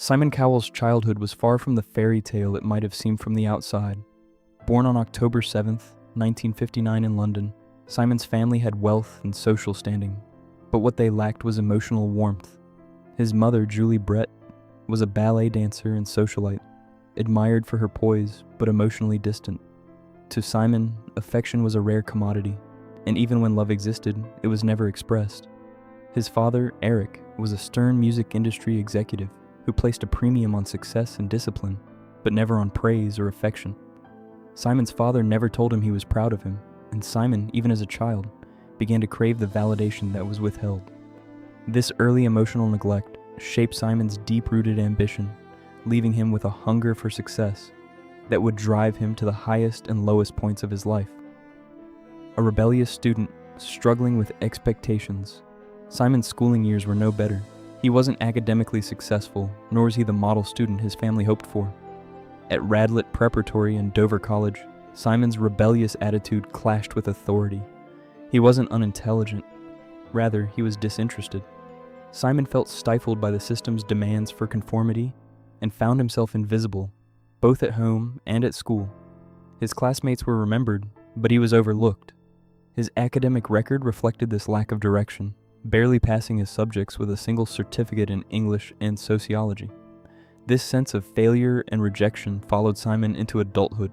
Simon Cowell's childhood was far from the fairy tale it might have seemed from the outside. Born on October 7th, 1959 in London, Simon's family had wealth and social standing, but what they lacked was emotional warmth. His mother, Julie Brett, was a ballet dancer and socialite, admired for her poise, but emotionally distant. To Simon, affection was a rare commodity, and even when love existed, it was never expressed. His father, Eric, was a stern music industry executive who placed a premium on success and discipline, but never on praise or affection. Simon's father never told him he was proud of him, and Simon, even as a child, began to crave the validation that was withheld. This early emotional neglect shaped Simon's deep-rooted ambition, leaving him with a hunger for success that would drive him to the highest and lowest points of his life. A rebellious student struggling with expectations, Simon's schooling years were no better. He wasn't academically successful, nor was he the model student his family hoped for. At Radlett Preparatory and Dover College, Simon's rebellious attitude clashed with authority. He wasn't unintelligent, rather he was disinterested. Simon felt stifled by the system's demands for conformity and found himself invisible, both at home and at school. His classmates were remembered, but he was overlooked. His academic record reflected this lack of direction, barely passing his subjects with a single certificate in English and sociology. This sense of failure and rejection followed Simon into adulthood,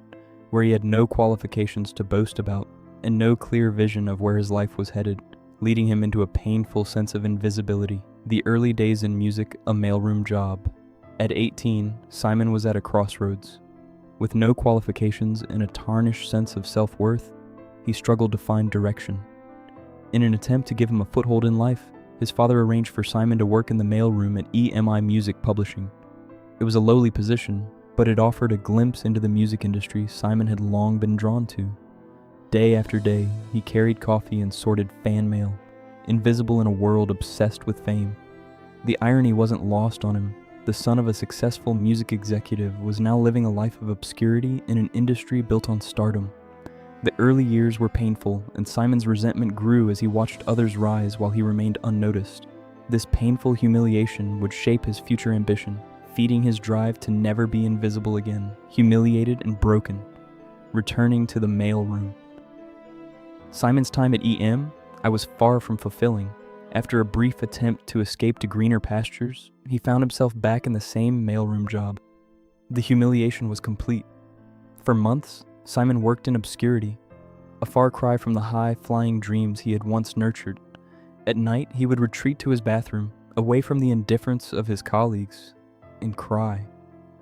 where he had no qualifications to boast about and no clear vision of where his life was headed, leading him into a painful sense of invisibility. The early days in music, a mailroom job. At 18, Simon was at a crossroads. With no qualifications and a tarnished sense of self-worth, he struggled to find direction. In an attempt to give him a foothold in life, his father arranged for Simon to work in the mailroom at EMI Music Publishing. It was a lowly position, but it offered a glimpse into the music industry Simon had long been drawn to. Day after day, he carried coffee and sorted fan mail, invisible in a world obsessed with fame. The irony wasn't lost on him. The son of a successful music executive was now living a life of obscurity in an industry built on stardom. The early years were painful, and Simon's resentment grew as he watched others rise while he remained unnoticed. This painful humiliation would shape his future ambition, feeding his drive to never be invisible again, humiliated and broken, returning to the mailroom. Simon's time at EM was far from fulfilling. After a brief attempt to escape to greener pastures, he found himself back in the same mailroom job. The humiliation was complete. For months, Simon worked in obscurity, a far cry from the high-flying dreams he had once nurtured. At night, he would retreat to his bathroom, away from the indifference of his colleagues, and cry.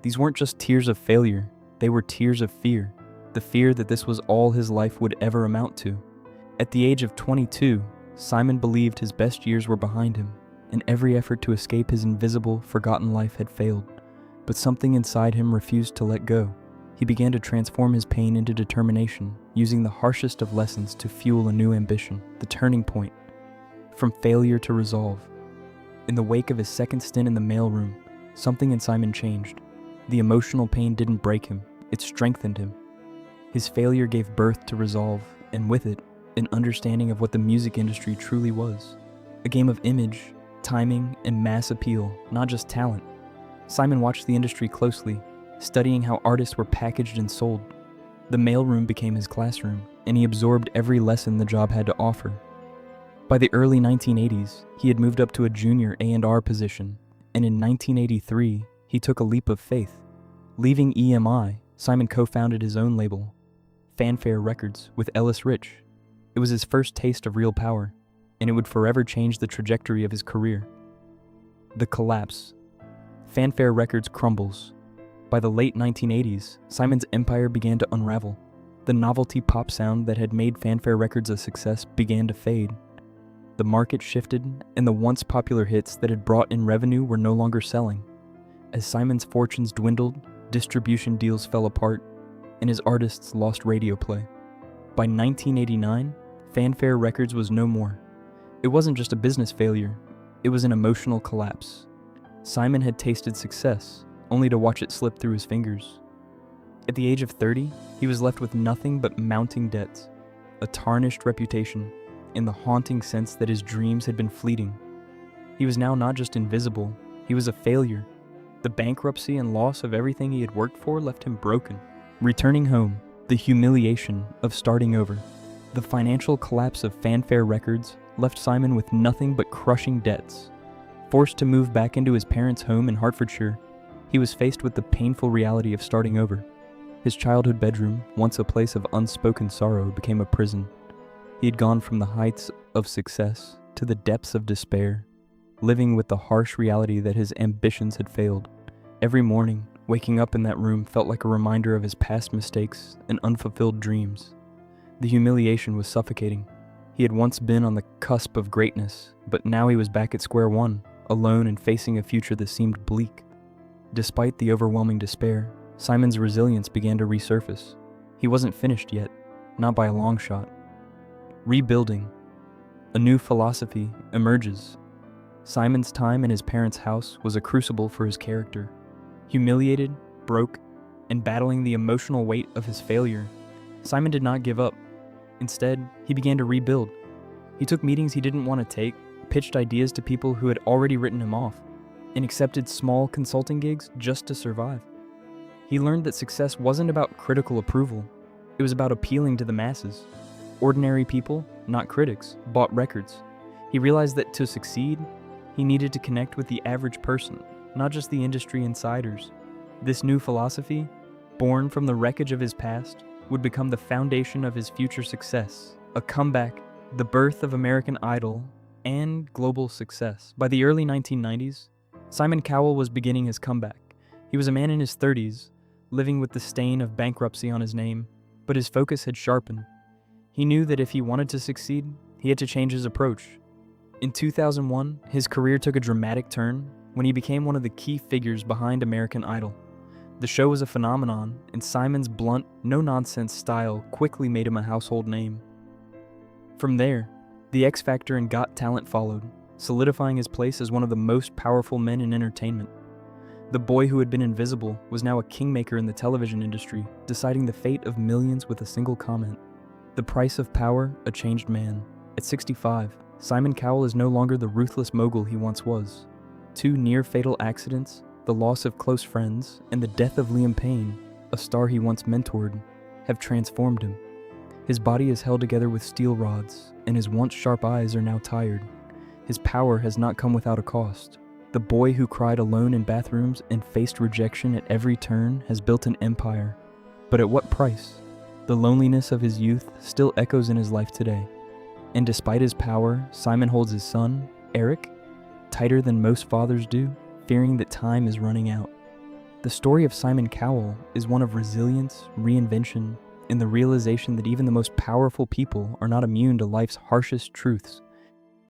These weren't just tears of failure, they were tears of fear, the fear that this was all his life would ever amount to. At the age of 22, Simon believed his best years were behind him, and every effort to escape his invisible, forgotten life had failed. But something inside him refused to let go. He began to transform his pain into determination, using the harshest of lessons to fuel a new ambition, the turning point. From failure to resolve. In the wake of his second stint in the mailroom, something in Simon changed. The emotional pain didn't break him, it strengthened him. His failure gave birth to resolve, and with it, an understanding of what the music industry truly was. A game of image, timing, and mass appeal, not just talent. Simon watched the industry closely, studying how artists were packaged and sold. The mailroom became his classroom, and he absorbed every lesson the job had to offer. By the early 1980s, he had moved up to a junior A&R position, and in 1983, he took a leap of faith. Leaving EMI, Simon co-founded his own label, Fanfare Records, with Ellis Rich. It was his first taste of real power, and it would forever change the trajectory of his career. The collapse. Fanfare Records crumbles. By the late 1980s, Simon's empire began to unravel. The novelty pop sound that had made Fanfare Records a success began to fade. The market shifted, and the once popular hits that had brought in revenue were no longer selling. As Simon's fortunes dwindled, distribution deals fell apart, and his artists lost radio play. By 1989, Fanfare Records was no more. It wasn't just a business failure, it was an emotional collapse. Simon had tasted success, only to watch it slip through his fingers. At the age of 30, he was left with nothing but mounting debts, a tarnished reputation, and the haunting sense that his dreams had been fleeting. He was now not just invisible, he was a failure, The bankruptcy and loss of everything he had worked for left him broken. Returning home, the humiliation of starting over. The financial collapse of Fanfare Records left Simon with nothing but crushing debts. Forced to move back into his parents' home in Hertfordshire, he was faced with the painful reality of starting over. His childhood bedroom, once a place of unspoken sorrow, became a prison. He had gone from the heights of success to the depths of despair, living with the harsh reality that his ambitions had failed. Every morning, waking up in that room felt like a reminder of his past mistakes and unfulfilled dreams. The humiliation was suffocating. He had once been on the cusp of greatness, but now he was back at square one, alone and facing a future that seemed bleak. Despite the overwhelming despair, Simon's resilience began to resurface. He wasn't finished yet, not by a long shot. Rebuilding. A new philosophy emerges. Simon's time in his parents' house was a crucible for his character. Humiliated, broke, and battling the emotional weight of his failure, Simon did not give up. Instead, he began to rebuild. He took meetings he didn't want to take, pitched ideas to people who had already written him off, and accepted small consulting gigs just to survive. He learned that success wasn't about critical approval. It was about appealing to the masses. Ordinary people, not critics, bought records. He realized that to succeed, he needed to connect with the average person, not just the industry insiders. This new philosophy, born from the wreckage of his past, would become the foundation of his future success, a comeback, the birth of American Idol, and global success. By the early 1990s, Simon Cowell was beginning his comeback. He was a man in his 30s, living with the stain of bankruptcy on his name, but his focus had sharpened. He knew that if he wanted to succeed, he had to change his approach. In 2001, his career took a dramatic turn when he became one of the key figures behind American Idol. The show was a phenomenon, and Simon's blunt, no-nonsense style quickly made him a household name. From there, The X Factor and Got Talent followed, solidifying his place as one of the most powerful men in entertainment. The boy who had been invisible was now a kingmaker in the television industry, deciding the fate of millions with a single comment. The price of power, a changed man. At 65, Simon Cowell is no longer the ruthless mogul he once was. 2 near-fatal accidents, the loss of close friends, and the death of Liam Payne, a star he once mentored, have transformed him. His body is held together with steel rods, and his once sharp eyes are now tired. His power has not come without a cost. The boy who cried alone in bathrooms and faced rejection at every turn has built an empire. But at what price? The loneliness of his youth still echoes in his life today. And despite his power, Simon holds his son, Eric, tighter than most fathers do, fearing that time is running out. The story of Simon Cowell is one of resilience, reinvention, and the realization that even the most powerful people are not immune to life's harshest truths.